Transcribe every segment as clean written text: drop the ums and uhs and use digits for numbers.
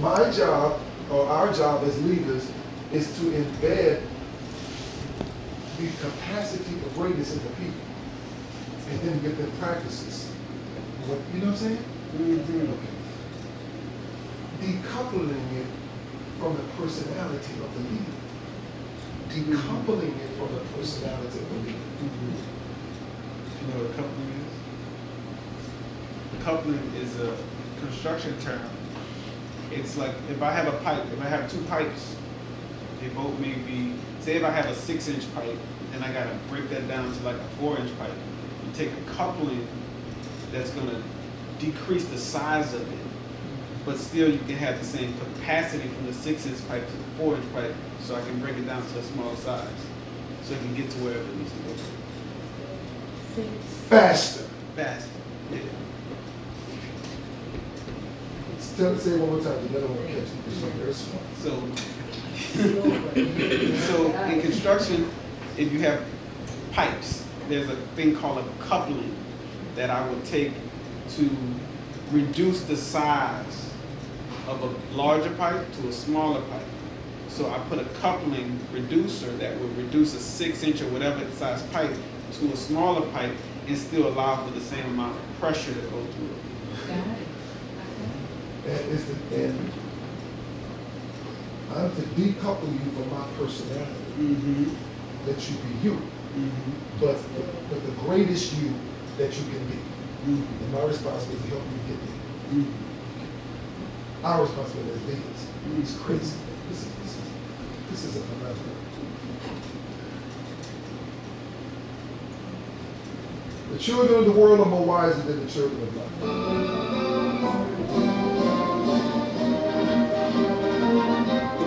My job, or our job as leaders, is to embed the capacity for greatness in the people, and then give them practices. What, you know what I'm saying? Mm-hmm. Okay. Decoupling it from the personality of the leader. Decoupling it from the personality of the leader. You know what coupling is? Coupling is a construction term. It's like if I have a pipe, if I have two pipes, they both may be, say if I have a 6-inch pipe and I gotta break that down to like a 4-inch pipe, you take a coupling that's gonna decrease the size of it, but still you can have the same capacity from the 6-inch pipe to the 4-inch pipe, so I can break it down to a smaller size, so it can get to wherever it needs to go. Faster. Fast. Yeah. Say it one more time. The other one catch it. It's very smart. So in construction, if you have pipes, there's a thing called a coupling that I would take to reduce the size of a larger pipe to a smaller pipe. So I put a coupling reducer that would reduce a 6-inch or whatever size pipe to a smaller pipe and still allow for the same amount of pressure to go through it. And I'm to decouple you from my personality, that you be you, but the greatest you that you can be. And my responsibility is to help you get there. Our responsibility as leaders. It's crazy. This is a phenomenon. The children of the world are more wiser than the children of light.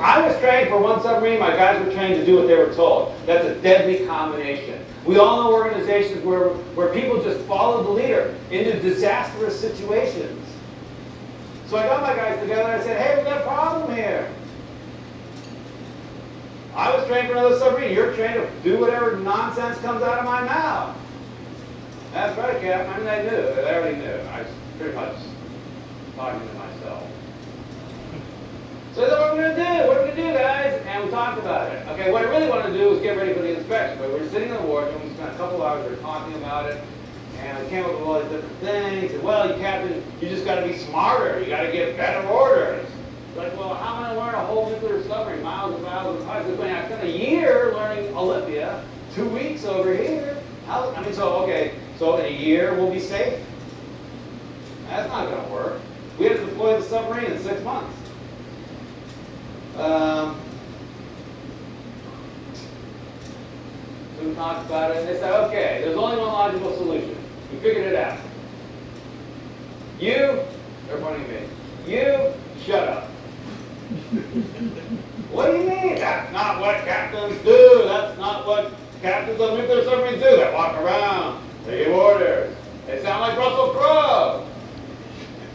I was trained for one submarine, my guys were trained to do what they were told. That's a deadly combination. We all know organizations where people just follow the leader into disastrous situations. So I got my guys together and I said, hey, we got a problem here. I was trained for another submarine. You're trained to do whatever nonsense comes out of my mouth. That's right, Captain. I mean, they knew. They already knew. I was pretty much talking to myself. So that's what we're going to do. What are we going to do, guys? And we talked about it. Okay, what I really wanted to do was get ready for the inspection. But we were sitting in the wardroom. We spent a couple hours. We were talking about it. And we came up with all these different things. And, well, you Captain, you just got to be smarter. You got to get better orders. Like, well, how am I going to learn a whole nuclear submarine, miles and miles and miles? I spent a year learning Olympia, 2 weeks over here. So in a year we'll be safe? That's not going to work. We had to deploy the submarine in 6 months. So we talked about it, and they said, okay, there's only one logical solution. We figured it out. You, they're pointing at me, you, shut up. What do you mean? That's not what captains do. That's not what captains of nuclear submarines do. They walk around, they give orders. They sound like Russell Crowe.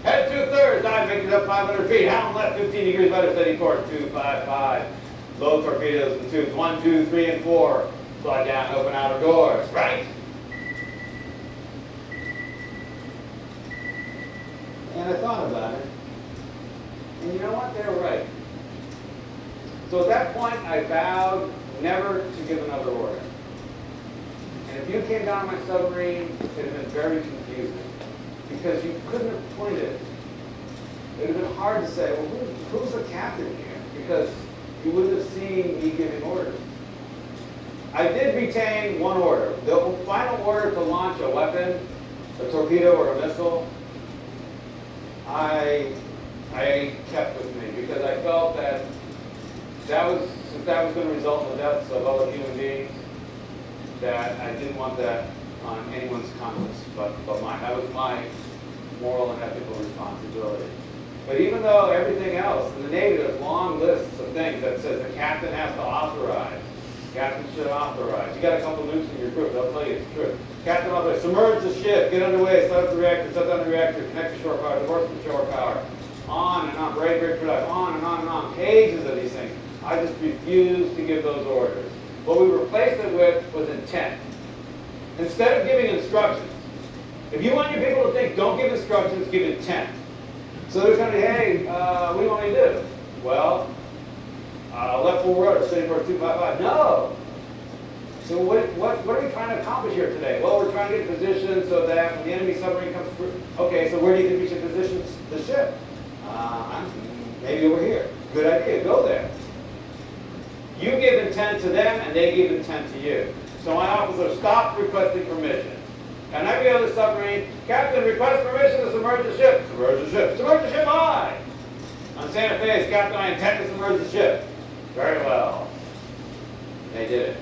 Head 2/3, dive, make it up 500 feet. Helm left 15 degrees weather, steady course, 255. Load torpedoes in tubes 1, 2, 3, and 4. Slide down, open outer doors, right? And I thought about it. And you know what? They were right. So at that point, I vowed never to give another order. And if you came down my submarine, it would have been very confusing. Because you couldn't have pointed. It would have been hard to say, well, who's the captain here? Because you wouldn't have seen me giving orders. I did retain one order. The final order to launch a weapon, a torpedo or a missile, I kept with me because I felt that since that was going to result in the deaths of other human beings, that I didn't want that on anyone's conscience but mine. That was my moral and ethical responsibility. But even though everything else, in the Navy there's long lists of things that says the captain has to authorize. Captain should authorize. You got a couple nukes in your group, they'll tell you it's true. Captain authorize, submerge the ship, get underway, set up the reactor, shut down the reactor, connect to shore power, divorce from shore power. On and on, break production, on and on and on. Pages of these things. I just refused to give those orders. What we replaced it with was intent. Instead of giving instructions, if you want your people to think, don't give instructions, give intent. So they're going to be, hey, what do you want me to do? Well, left full rudder, steady course 255. No. So what are we trying to accomplish here today? Well, we're trying to get positioned so that when the enemy submarine comes through, okay, so where do you think we should position the ship? Maybe over here. Good idea, go there. You give intent to them and they give intent to you. So my officer stopped requesting permission. And every other submarine, Captain, request permission to submerge the ship. Submerge the ship. Submerge the ship high. On Santa Fe, Captain, I intend to submerge the ship. Very well. They did it.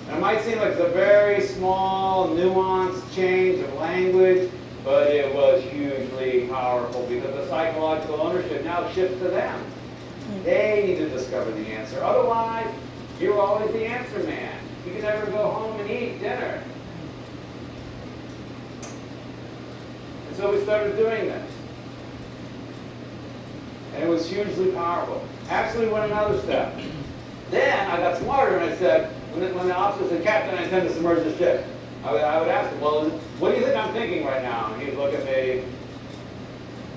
And it might seem like it's a very small, nuanced change of language, but it was hugely powerful because the psychological ownership now shifts to them. They need to discover the answer. Otherwise, you're always the answer man. You can never go home and eat dinner. And so we started doing this. And it was hugely powerful. Actually went another step. Then I got smarter and I said, when the officer said, Captain, I intend to submerge the ship, I would ask him, well, what do you think I'm thinking right now? And he'd look at me,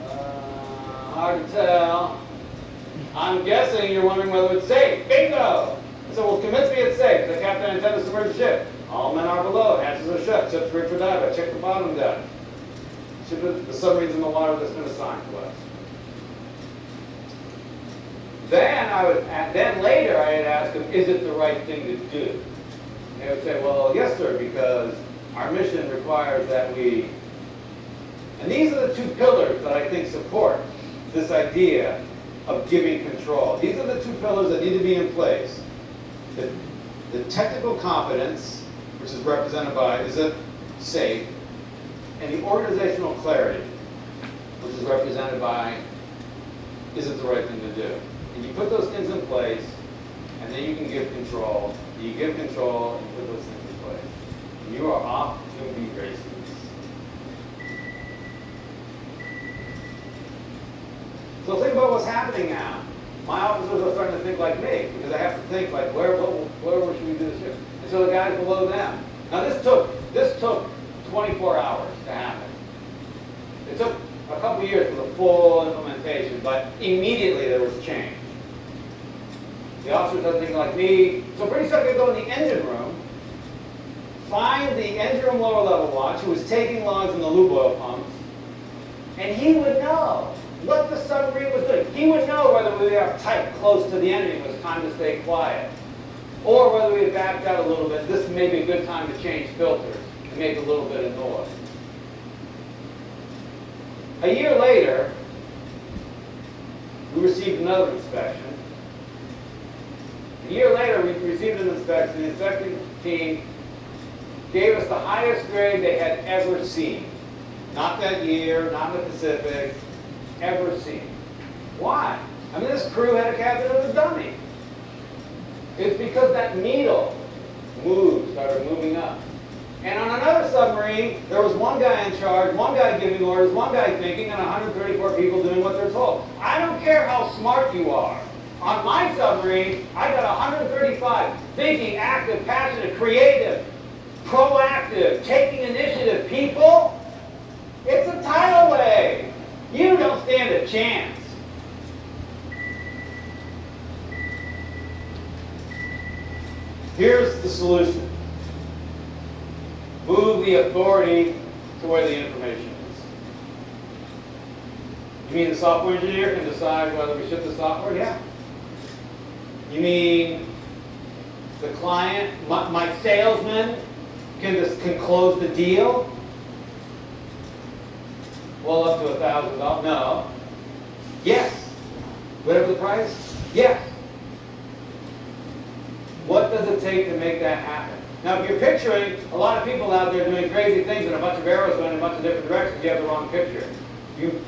hard to tell. I'm guessing you're wondering whether it's safe. Bingo! I said, well, convince me it's safe. The Captain, I intend to submerge the ship. All men are below. Hatches are shut. Ship's ready for dive. I checked the bottom down. The submarine's in the water that's been assigned to us. Then later I had asked him, is it the right thing to do? And he would say, well, yes, sir, because our mission requires that we... And these are the two pillars that I think support this idea of giving control. These are the two pillars that need to be in place. The technical competence, which is represented by, is it safe? And the organizational clarity, which is represented by, is it the right thing to do? And you put those things in place, and then you can give control. You give control and put those things in place. And you are off to be races. So think about what's happening now. My officers are starting to think like me, because I have to think like, where should we do this ship? And so the guys below them. Now this took 24 hours to happen. It took a couple years for the full implementation, but immediately there was change. The officers are thinking like me, so pretty soon I could go in the engine room, find the engine room lower level watch who was taking logs in the lube oil pumps, and he would know what the submarine was doing. He would know whether we were tight close to the enemy, it was time to stay quiet, or whether we had backed out a little bit, this may be a good time to change filters and make a little bit of noise. A year later, we received another inspection. A year later, we received an inspection. The inspecting team gave us the highest grade they had ever seen. Not that year, not in the Pacific, ever seen. Why? I mean, this crew had a captain who was a dummy. It's because that needle started moving up. And on another submarine, there was one guy in charge, one guy giving orders, one guy thinking, and 134 people doing what they're told. I don't care how smart you are. On my submarine, I got 135 thinking, active, passionate, creative, proactive, taking initiative people. It's a tidal wave. You don't stand a chance. Here's the solution. Move the authority to where the information is. You mean the software engineer can decide whether we ship the software? Yeah. You mean the client, my salesman can close the deal? Well, up to $1,000. No. Yes. Whatever the price? Yes. What does it take to make that happen? Now, if you're picturing a lot of people out there doing crazy things and a bunch of arrows going in a bunch of different directions, you have the wrong picture. You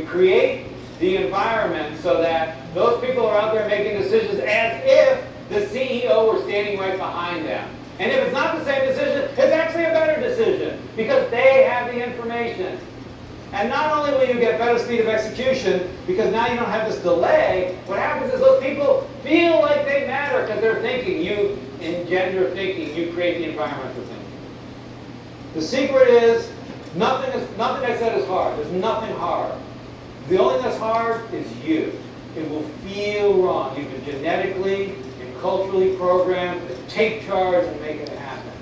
create the environment so that those people are out there making decisions as if the CEO were standing right behind them. And if it's not the same decision, it's actually a better decision because they have the information. And not only will you get better speed of execution, because now you don't have this delay, what happens is those people feel like they matter because they're thinking. You engender thinking, you create the environment for thinking. The secret is, nothing I said is hard. There's nothing hard. The only thing that's hard is you. It will feel wrong. You've been genetically and culturally programmed to take charge and make it happen.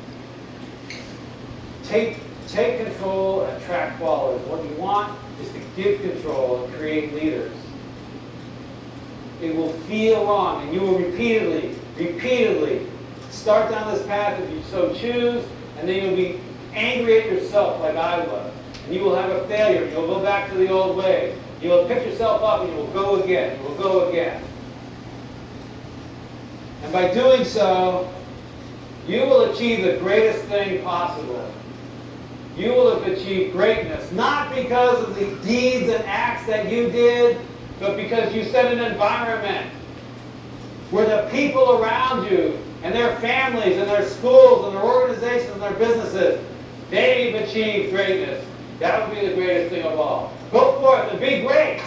Take control and attract followers. What you want is to give control and create leaders. It will feel wrong, and you will repeatedly start down this path if you so choose, and then you'll be angry at yourself like I was. And you will have a failure. You'll go back to the old way. You will pick yourself up and you will go again. You will go again. And by doing so, you will achieve the greatest thing possible. You will have achieved greatness, not because of the deeds and acts that you did, but because you set an environment where the people around you and their families and their schools and their organizations and their businesses, they've achieved greatness. That would be the greatest thing of all. Go forth and be great.